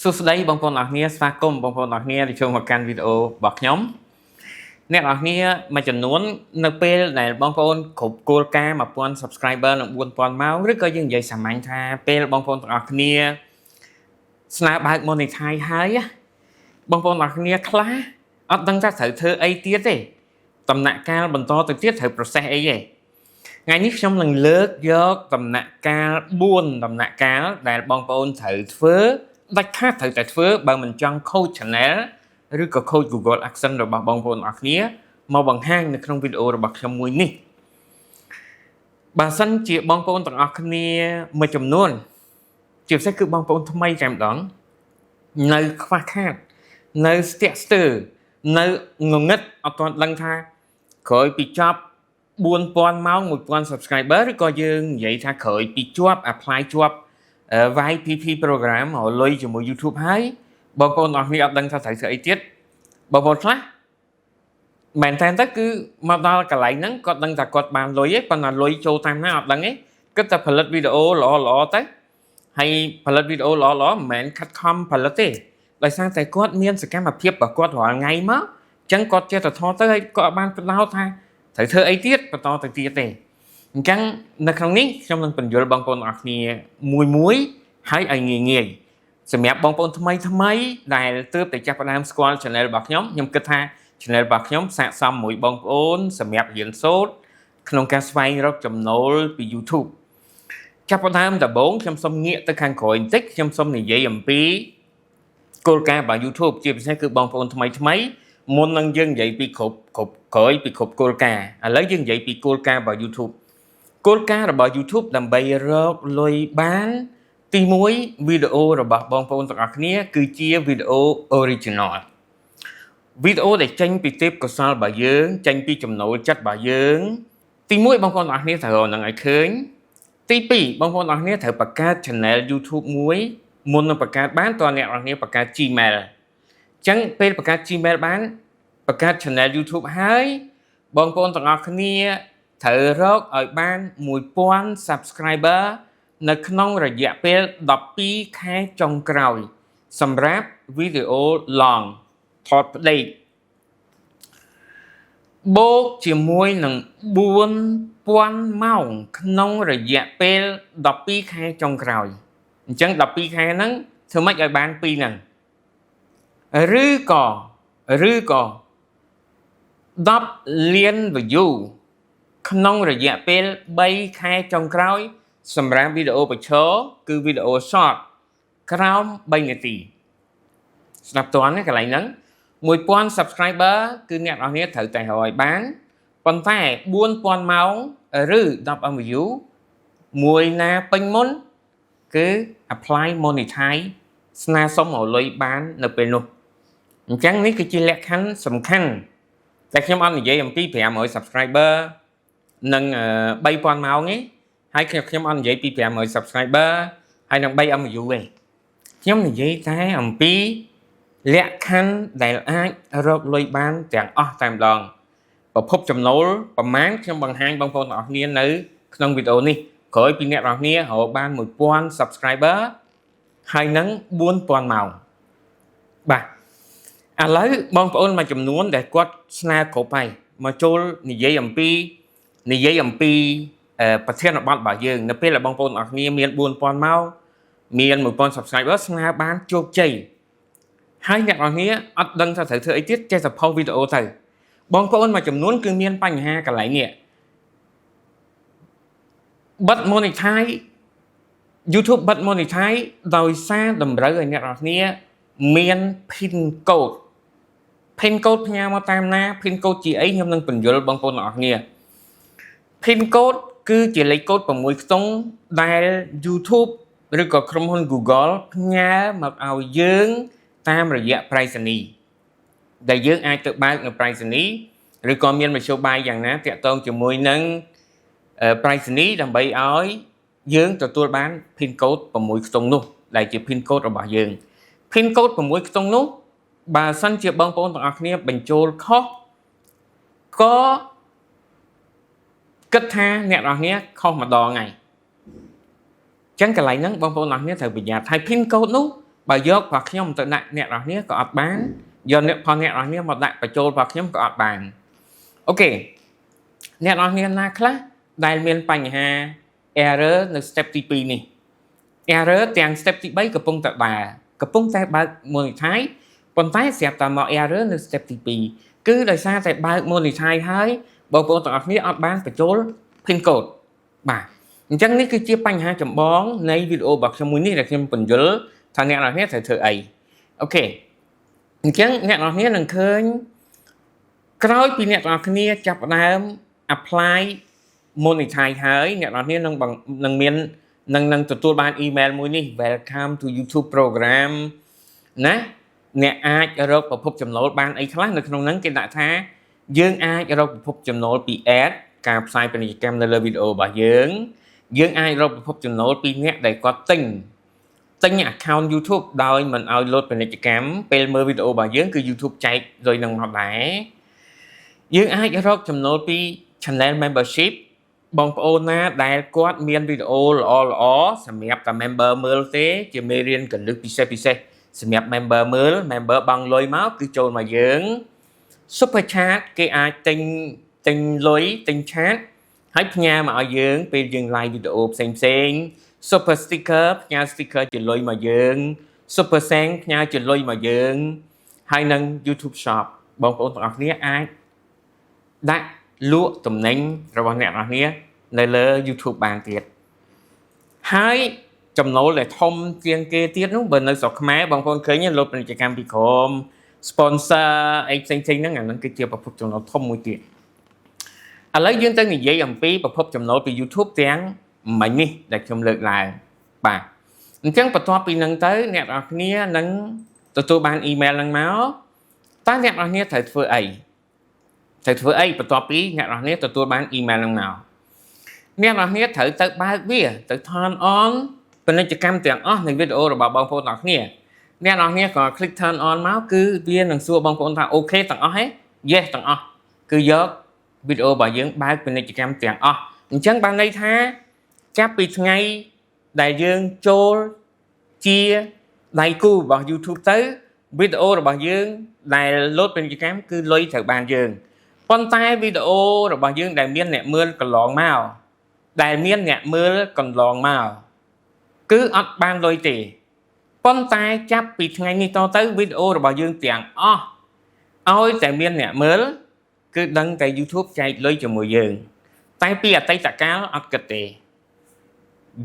សួស្តីបងប្អូនអរគ្នាស្វាគមន៍បងប្អូនអរគ្នាទៅចូលមកកាន់វីដេអូរបស់ខ្ញុំអ្នកនរគ្នាមួយចំនួននៅពេលដែលបងប្អូនគ្រប់គោលការណ៍ 1000 subscriber និង 4000 ម៉ោងឬក៏យើងនិយាយសាមញ្ញថាពេលបងប្អូនទាំងអស់គ្នាស្នើបើក monetize ហើយបងប្អូនអរគ្នាខ្លះអត់ដឹងថាត្រូវធ្វើអីទៀតទេដំណាក់កាលបន្តទៅទៀតត្រូវ process អីទេថ្ងៃនេះខ្ញុំនឹងលើកយកដំណាក់កាល4ដំណាក់កាលដែលបងប្អូនត្រូវធ្វើដាច់ខាតត្រូវតែធ្វើបើមិនចង់ខូច channel ឬក៏ខូច Google AdSense របស់បងប្អូនអរគ្នាមកបង្ហាញនៅក្នុងវីដេអូរបស់ខ្ញុំមួយនេះបើសិនជាបងប្អូនទាំងអស់គ្នាមួយចំនួនជាពិសេសគឺបងប្អូនថ្មីតែម្ដងនៅខ្វះខាតនៅស្ទាក់ស្ទើរនៅងងឹតអត់ទាន់ដឹងថាក្រោយពីចប់4000ម៉ោង 1000 subscriber ឬក៏យើងនិយាយថាក្រោយពីជាប់ apply ជាប់ YPP program រលុយជាមួយ YouTube ហើយបងប្អូនអរគ្នាអត់ដឹងថាត្រូវធ្វើអីទៀតបងប្អូនខ្លះមែនតើគឺមកដល់កន្លែងហ្នឹងគាត់ដឹងថាគាត់បានលុយឯងប៉ុន្តែលុយចូលតាមណាអត់ដឹងទេគិតតែផលិតវីដេអូល្អៗទៅហើយផលិតវីដេអូល្អៗមិនមែនខិតខំផលិតទេដោយសារតែគាត់មានសកម្មភាពរបស់គាត់រាល់ថ្ងៃមកអញ្ចឹងគាត់ចេះតែថតទៅហើយគាត់បានផ្ដោតថាត្រូវធ្វើអីទៀតបន្តទៅទៀតទេអញ្ចឹងនៅក្នុងនេះខ្ញុំនឹងបញ្យល់បងប្អូនអរគ្នាមួយហើយឲ្យងាយសម្រាប់បងប្អូនថ្មីដែលទើបតែចាប់ផ្ដើមស្គាល់ channel របស់ខ្ញុំគិតថា channel របស់ខ្ញុំស័ក្តិសមមួយបងប្អូនសម្រាប់រៀនសូត្រក្នុងការស្វែងរកចំណូលពី YouTube ចាប់ផ្ដើមដំបូងខ្ញុំសូមងាកទៅខាងក្រោយបន្តិចខ្ញុំសូមនិយាយអំពីគោលការណ៍របស់ YouTube ជាពិសេសគឺបងប្អូនថ្មីមុននឹងយើងនិយាយពីគ្រប់ក្រោយពីគ្រប់គោលការណ៍ឥឡូវយើងនិយាយពីគោលការណ៍របស់ YouTube គោលការណ៍របស់ YouTube ដើម្បីរកលុយបានទី1វីដេអូរបស់បងប្អូនទាំងអស់គ្នាគឺជាវីដេអូ original វីដេអូដែលចេញពីទេពកោសល្យរបស់យើងចេញពីចំណូលចិត្តរបស់យើងទី1បងប្អូនទាំងអស់គ្នាត្រូវរកនឹងឲ្យឃើញទី2បងប្អូនទាំងអស់គ្នាត្រូវបង្កើត channel YouTube មួយមុននឹងបង្កើតបានតើអ្នកទាំងអស់គ្នាបង្កើត Gmail អញ្ចឹងពេលបង្កើត Gmail បានបង្កើត channel YouTube ហើយបងប្អូនទាំងអស់គ្នាត្រូវរកឲ្យបាន1000 subscriber នៅក្នុងរយៈពេល12ខែចុងក្រោយសម្រាប់វីដេអូ long ថតផ្ដេកបូកជាមួយនឹង4000ម៉ោងក្នុងរយៈពេល12ខែចុងក្រោយអញ្ចឹង12ខែហ្នឹងធ្វើម៉េចឲ្យបាន2ហ្នឹងឬក៏10លាន view ក្នុងរយៈពេល3ខែចុងក្រោយសម្រាប់វីដេអូបញ្ឈរគឺវីដេអូ short ក្រោម3នាទីស្ដាប់តើកន្លែងហ្នឹង1000 subscriber គឺអ្នកនរគ្នាត្រូវតែរកឲ្យបានប៉ុន្តែ4000ម៉ោងឬ10 view មួយណាពេញមុនគឺ apply monetize ស្នើសុំឲ្យលុយបាននៅពេលនោះអញ្ចឹងនេះគឺជាលក្ខខណ្ឌសំខាន់តែខ្ញុំអត់និយាយអំពី500 subscriber និង3000ម៉ោងទេហើយខ្ញុំអត់និយាយពី500 subscriber ហើយនឹង3 view ទេខ្ញុំនិយាយតែអំពីលក្ខខណ្ឌដែលអាចរកលុយបានទាំងអស់តែម្ដងប្រភពចំណូលប្រមាណខ្ញុំបង្ហាញបងប្អូនទាំងអស់គ្នានៅក្នុងវីដេអូនេះក្រោយពីអ្នកទាំងអស់គ្នារកបាន1000 subscriber ហើយនឹង4000ម៉ោងបាទឥឡូវបងប្អូនមួយចំនួនដែលគាត់ស្នើគ្រប់ហើយមកចូលនិយាយអំពីប្រធានបទរបស់យើងនៅពេលដែលបងប្អូនអរគ្នាមាន4000ម៉ោងមាន1000 subscriber ស្នើបានជោគជ័យហើយអ្នកនរគ្នាអត់ដឹងថាត្រូវធ្វើអីទៀតចេះតែផុសវីដេអូទៅបងប្អូនមួយចំនួនគឺមានបញ្ហាកន្លែងនេះបិទ monetize YouTube បិទ monetize ដោយសារតម្រូវឲ្យអ្នកនរគ្នាមាន pin code ផ្ញើមកតាមណា pin code ជាអីខ្ញុំនឹងបញ្យល់បងប្អូនទាំងអស់គ្នា pin code គឺជាលេខកូដ6ខ្ទង់ដែល YouTube ឬក៏ក្រុមហ៊ុន Google ផ្ញើមកឲ្យយើងតាមរយៈប្រៃសណីដែលយើងអាចទៅបើកនៅប្រៃសណីឬក៏មានមធ្យោបាយយ៉ាងណាតាក់ទងជាមួយនឹងប្រៃសណីដើម្បីឲ្យយើងទទួលបាន pin code 6ខ្ទង់នោះដែលជា pin code របស់យើង pin code 6ខ្ទង់នោះបើសិនជាបងប្អូនទាំងអស់គ្នាបញ្ចូលខុសក៏គិតថាអ្នកនរគ្នាខុសម្ដងហើយអញ្ចឹងកន្លែងហ្នឹងបងប្អូនទាំងអស់គ្នាត្រូវប្រយ័ត្នហើយ pin code នោះ បើយករបស់ខ្ញុំទៅដាក់អ្នកនរគ្នាក៏អត់បានយកអ្នកផងអ្នកនរគ្នាមកដាក់បញ្ចូលរបស់ខ្ញុំក៏អត់បានអូខេអ្នកនរគ្នាណាខ្លះដែលមានបញ្ហា error នៅ step ទី2នេះ error ទាំង step ទី3កំពុងតែបើក monetize ប៉ុន្តែស្រាប់តែមក error នៅ step ទី2គឺដោយសារតែបើក monetize ហើយបងប្អូនទាំងអស់គ្នាអត់បានបញ្ចូល pin code បាទអញ្ចឹងនេះគឺជាបញ្ហាចម្បងនៃវីដេអូរបស់ខ្ញុំមួយនេះដែលខ្ញុំបញ្យល់ថាអ្នកនរគ្នាត្រូវធ្វើអីអូខេអញ្ចឹងអ្នកនរគ្នានឹងឃើញក្រោយពីអ្នកនរគ្នាចាប់ផ្ដើម apply monetize ហើយអ្នកនរគ្នានឹងមាននឹងទទួលបាន email មួយនេះ welcome to YouTube program ណាអ្នកអាចរកប្រភពចំណូលបានអីខ្លះនៅក្នុងហ្នឹងគេដាក់ថាយើងអាចរកប្រភពចំណូលពី ad ការផ្សាយពាណិជ្ជកម្មនៅលើវីដេអូរបស់យើងអាចរកប្រភពចំណូលពីអ្នកដែលគាត់ទិញ account YouTube ដោយមិនឲ្យ load ពាណិជ្ជកម្មពេលមើលវីដេអូរបស់យើងគឺ YouTube ចែកលុយនឹងមកដែរយើងអាចរកចំណូលពី channel membership បងប្អូនណាដែលគាត់មានវីដេអូល្អសម្រាប់តែ member មើលទេជាមេរៀនកលឹះពិសេសសម្រាប់ member មើល member បង់លុយមកគឺចូលមកយើង super chat គេអាចទិញលុយទិញ chat ហើយផ្ញើមកឲ្យយើងពេលយើង live វីដេអូផ្សេងsuper sticker ផ្ញើ sticker ជាលុយមកយើង super thank ផ្ញើជាលុយមកយើងហើយនឹង YouTube shop បងប្អូនទាំងអស់គ្នាអាចដាក់លក់ទំនិញរបស់អ្នកនរគ្នានៅលើ YouTube បានទៀតហើយចំណូលដែលធំជាងគេទៀតនោះបើនៅស្រុកខ្មែរបងប្អូនឃើញលុបពាណិជ្ជកម្មពីក្រុម sponsor អីផ្សេងហ្នឹងអាហ្នឹងគឺជាប្រភពចំណូលធំមួយទៀតឥឡូវយើងទៅនិយាយអំពីប្រភពចំណូលពី YouTube ទាំងមិញនេះដែលខ្ញុំលើកឡើងបាទអញ្ចឹងបន្ទាប់ពីហ្នឹងទៅអ្នកនរគ្នានឹងទទួលបាន email ហ្នឹងមកតើអ្នកនរគ្នាត្រូវធ្វើអីបន្ទាប់ពីអ្នកនរគ្នាទទួលបាន email ហ្នឹងមកអ្នកនរគ្នាត្រូវទៅបើកវាទៅ turn on ពាណិជ្ជកម្មទាំងអស់នៃវីដេអូរបស់បងប្អូនទាំងគ្នាអ្នកនរគ្នាក៏ click turn on មកគឺវានឹងសួរបងប្អូនថាអូខេទាំងអស់ហេ yes ទាំងអស់គឺយកវីដេអូរបស់យើងបើកពាណិជ្ជកម្មទាំងអស់អញ្ចឹងបានន័យថាចាប់ពីថ្ងៃដែលយើងចូលជាដៃគូរបស់ YouTube ទៅវីដេអូរបស់យើងដែល load ពាណិជ្ជកម្មគឺលុយត្រូវបានយើងប៉ុន្តែវីដេអូរបស់យើងដែលមានអ្នកមើលកន្លងមកគឺអត់បានលុយទេប៉ុន្តែចាប់ពីថ្ងៃនេះតទៅវីដេអូរបស់យើងទាំងអស់ឲ្យតែមានអ្នកមើលគឺដឹងតែ YouTube ចែកលុយជាមួយយើងតែពីអតីតកាលអត់គិតទេ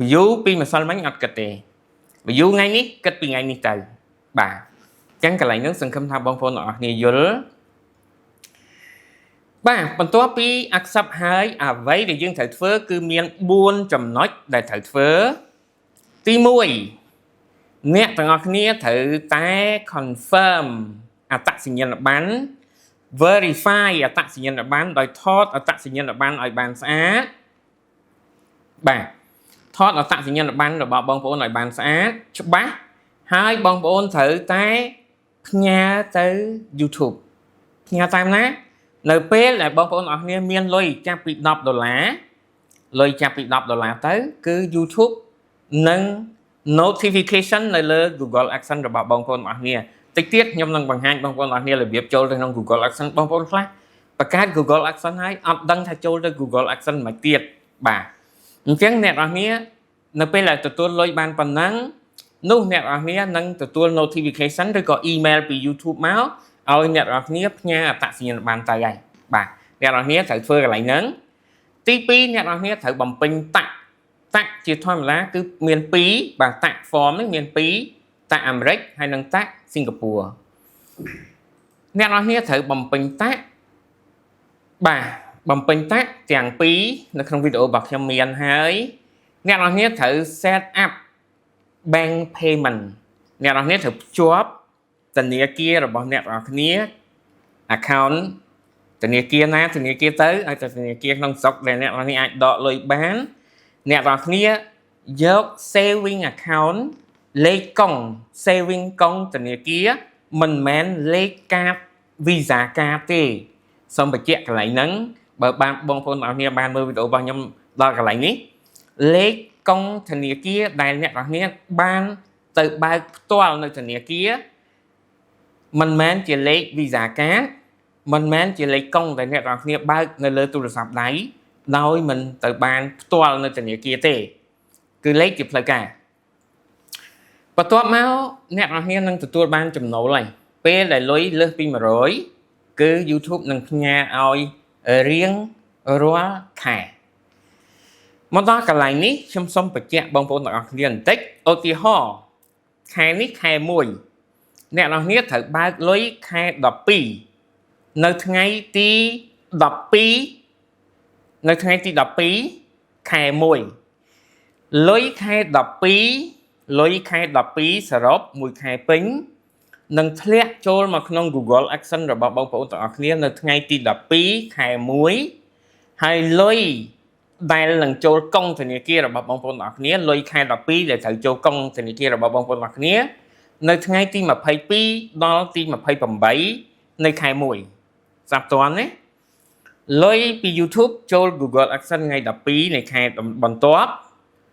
view ពីម្សិលមិញអត់គិតទេ view ថ្ងៃនេះគិតពីថ្ងៃនេះទៅបាទអញ្ចឹងកន្លែងហ្នឹងសង្ឃឹមថាបងប្អូនទាំងអស់គ្នាយល់បាទបន្ទាប់ពី accept ហើយអ្វីដែលយើងត្រូវធ្វើគឺមាន4ចំណុចដែលត្រូវធ្វើទី1អ្នកទាំងអស់គ្នាត្រូវតែ confirm អត្តសញ្ញាណប័ណ្ណ verify អត្តសញ្ញាណប័ណ្ណដោយថតអត្តសញ្ញាណប័ណ្ណឲ្យបានស្អាតបាទថតអត្តសញ្ញាណប័ណ្ណរបស់បងប្អូនឲ្យបានស្អាតច្បាស់ហើយបងប្អូនត្រូវតែផ្ញើទៅ YouTube ផ្ញើតាមណានៅពេលដែលបងប្អូនអរគ្នាមានលុយចាប់ពី$10ទៅគឺ YouTube នឹង notification នៅលើ Google AdSense របស់បងប្អូនអរគ្នាតិចទៀតខ្ញុំនឹងបង្ហាញបងប្អូនអរគ្នារបៀបចូលទៅក្នុង Google AdSense បងប្អូនខ្លះបង្កើត Google AdSense ហើយអត់ដឹងថាចូលទៅ Google AdSense មិនទៀតបាទអញ្ចឹងអ្នកនរគ្នានៅពេលដែលទទួលលុយបានប៉ុណ្ណឹងនោះអ្នកនរគ្នានឹងទទួល notification ឬក៏ email ពី YouTube មកឲ្យអ្នកនរគ្នាផ្ញើអត្តសញ្ញាណប័ណ្ណទៅហើយបាទអ្នកនរគ្នាត្រូវធ្វើកន្លែងហ្នឹងទី2អ្នកនរគ្នាត្រូវបំពេញតាក់ជាធម្មតាគឺមាន2បាទតាក់ form នេះមាន2តាក់អាមេរិកហើយនិងតាក់សិង្ហបុរីអ្នកនរគ្នាត្រូវបំពេញតាក់បាទបំពេញតាក់ទាំង2នៅក្នុងវីដេអូរបស់ខ្ញុំមានហើយអ្នកនរគ្នាត្រូវ set up bank payment អ្នកនរគ្នាត្រូវភ្ជាប់ធនាគាររបស់អ្នកនរគ្នា account ធនាគារណាធនាគារទៅឲ្យទៅធនាគារក្នុងស្រុកដែលអ្នកនរគ្នាអាចដកលុយបានអ្នកនរគ្នាយក saving account លេខកុង saving កុងធនាគារមិនមែនលេខកាត Visa កាតទេសូមបញ្ជាក់កន្លែងហ្នឹងបើបានបងប្អូនអរគ្នាបានមើលវីដេអូរបស់ខ្ញុំដល់កន្លែងនេះលេខកុងធនាគារដែលអ្នកនរគ្នាបាន từ bao toàn nơi thằng kia mình men chỉ lấy visa cá mình men chỉ lấy công tại net rồi kia bao nơi lơ tu sập đấy đôi mình từ ban toàn nơi thằng kia tê cứ lấy chụp lại cả và toàn máu net rồi kia nâng từ tua ban chùm nổ lại pe lại lối lơ pin mà rồi cứ YouTube nâng nhà oi riêng róa khẻ mà đó cái này ní trong xong bạch chẹt bông bông đặc liền tích ô thì ho khai ní khai mùi nè nó nhất thử ba lối khai đọc pi nơi ngay tí đọc pi nơi ngay tí đọc pi khai mùi lối khai đọc pi sở rốt mùi khai pính nâng thliết chôl mà không Google Action rồi bông bông đặc liền nơi ngay tí đọc pi khai mùi hay lối đây là châu công thì kia là bong bóng nọ nia lôi khai đọc pi để thử châu công thì kia là bong bóng nọ nia nơi ngay ti mà pay pi đó ti mà pay bầm bấy nơi khai mùi sắp toán đấy lôi pi YouTube châu Google Action ngay đọc pi này khai bằng top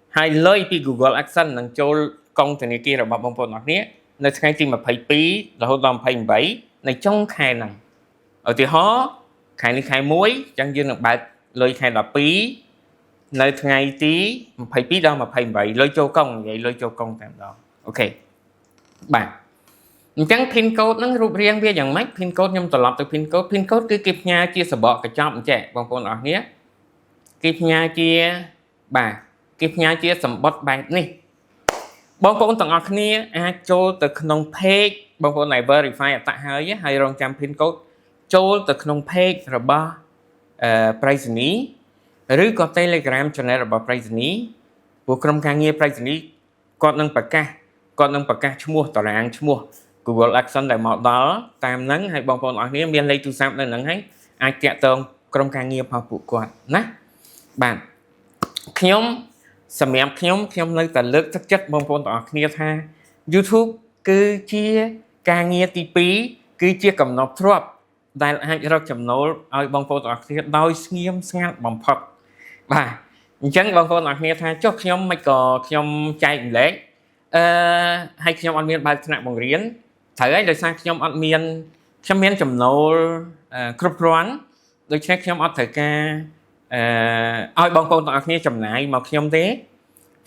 hay lôi pi Google Action là châu công thì kia là bong bóng nọ nia nơi ngay ti mà pay pi là hôm đó pay bấy này trong khai này ở thì họ khai này khai muối chẳng dưng là bạn lôi khai đọc pi nơi ngày tí phải biết đâu mà phải vậy lôi châu công vậy lôi châu công tạm đó ok bạn chẳng pin code nó rụp riêng bây giờ mấy pin code nhưng tập từ pin code cứ kịp nhà chia sẻ bỏ cái chọn trẻ bằng con ở nhé kịp nhà chia bà kịp nhà chia sầm bot bài này bằng con tầng ở kia châu từ nông page bằng con này verify tại hơi nhé hay rong trăm pin code châu từ nông page rồi ba price níឬក៏ Telegram channel របស់ Price នេះពួកក្រុមការងារ Price នេះគាត់នឹងប្រកាសឈ្មោះតារាងឈ្មោះ Google Action ដែលមកដល់តាមហ្នឹងហើយបងប្អូនអរគ្នាមានលេខទូរស័ព្ទនៅហ្នឹងហើយអាចតាក់ទងក្រុមការងាររបស់ពួកគាត់ណាបាទខ្ញុំសម្រាប់ខ្ញុំនៅតែលើកទឹកចិត្តបងប្អូនទាំងអស់គ្នាថា YouTube គឺជាការងារទី2គឺជាកំណប់ទ្រព្យដែលអាចរកចំណូលឲ្យបងប្អូនទាំងអស់គ្នាដោយស្ងៀមស្ងាត់បំផុតបាទអញ្ចឹងបងប្អូនទាំងអស់គ្នាថាចុះខ្ញុំមិនក៏ខ្ញុំចែកម្លែកហើយខ្ញុំអត់មានបើកថ្នាក់បង្រៀនត្រូវហើយដោយសារខ្ញុំអត់មានខ្ញុំមានចំណូលគ្រប់គ្រាន់ដូច្នេះខ្ញុំអត់ត្រូវការឲ្យបងប្អូនទាំងអស់គ្នាចំណាយមកខ្ញុំទេ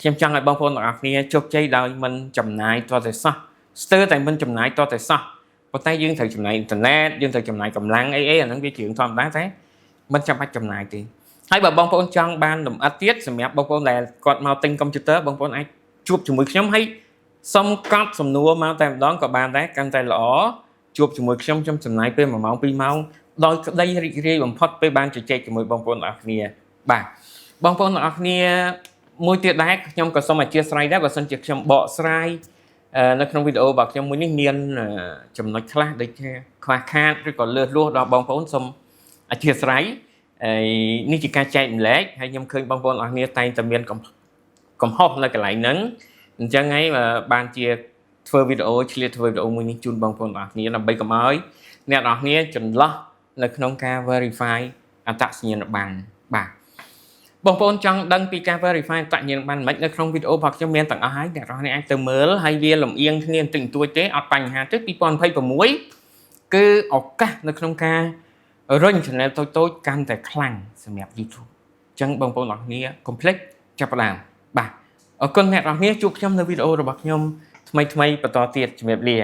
ខ្ញុំចង់ឲ្យបងប្អូនទាំងអស់គ្នាជោគជ័យដោយមិនចំណាយតតែសោះស្ទើរតែមិនចំណាយតតែសោះប៉ុន្តែយើងត្រូវចំណាយអ៊ីនធឺណិតយើងត្រូវចំណាយកម្លាំងអីអាហ្នឹងវាជារឿងធម្មតាតែមិនចាំបាច់ចំណាយទេហើយបើបងប្អូនចង់បានលម្អិតទៀតសម្រាប់បងប្អូនដែលគាត់មកទិញកុំព្យូទ័របងប្អូនអាចជួបជាមួយខ្ញុំហើយសុំកត់សំណួរមកតែម្ដងក៏បានដែរកាន់តែល្អជួបជាមួយខ្ញុំចំណាយពេល1ម៉ោង2ម៉ោងដោយក្តីរីករាយបំផុតពេលបានជជែកជាមួយបងប្អូនទាំងអស់គ្នាបាទបងប្អូនទាំងអស់គ្នាមួយទៀតដែរខ្ញុំក៏សូមអធិស្ឋានដែរបើសិនជាខ្ញុំបកស្រាយនៅក្នុងវីដេអូរបស់ខ្ញុំមួយនេះមានចំណុចខ្លះដូចជាខ្វះខាតឬក៏លើសលួសដល់បងប្អូនសូមអធិស្ឋាននេះជាការចែកម្លែកហើយខ្ញុំឃើញបងប្អូនអរគ្នាតែងតែមានកំហុសនៅកន្លែងហ្នឹងអញ្ចឹងហើយបានជាធ្វើវីដេអូឆ្លៀតធ្វើវីដេអូមួយនេះជូនបងប្អូនអរគ្នាដើម្បីកុំឲ្យអ្នកនរគ្នាចន្លោះនៅក្នុងការ verify អត្តសញ្ញាណប័ណ្ណបាទបងប្អូនចង់ដឹងពីការ verify អត្តសញ្ញាណប័ណ្ណមិននៅក្នុងវីដេអូរបស់ខ្ញុំមានទាំងអស់ហើយអ្នកនរគ្នាអាចទៅមើលហើយវាលំអៀងគ្នាបន្តិចបន្តួចទេអត់បញ្ហាទេ2026គឺឱកាសនៅក្នុងការរុញ channel តូចកាន់តែខ្លាំងសម្រាប់ YouTube អញ្ចឹងបងប្អូនអរគ្នាកុំភ្លេចចាប់ផ្ដើមបាទអរគុណអ្នកនរគ្នាជួបខ្ញុំនៅវីដេអូរបស់ខ្ញុំថ្មីបន្តទៀតជំរាបលា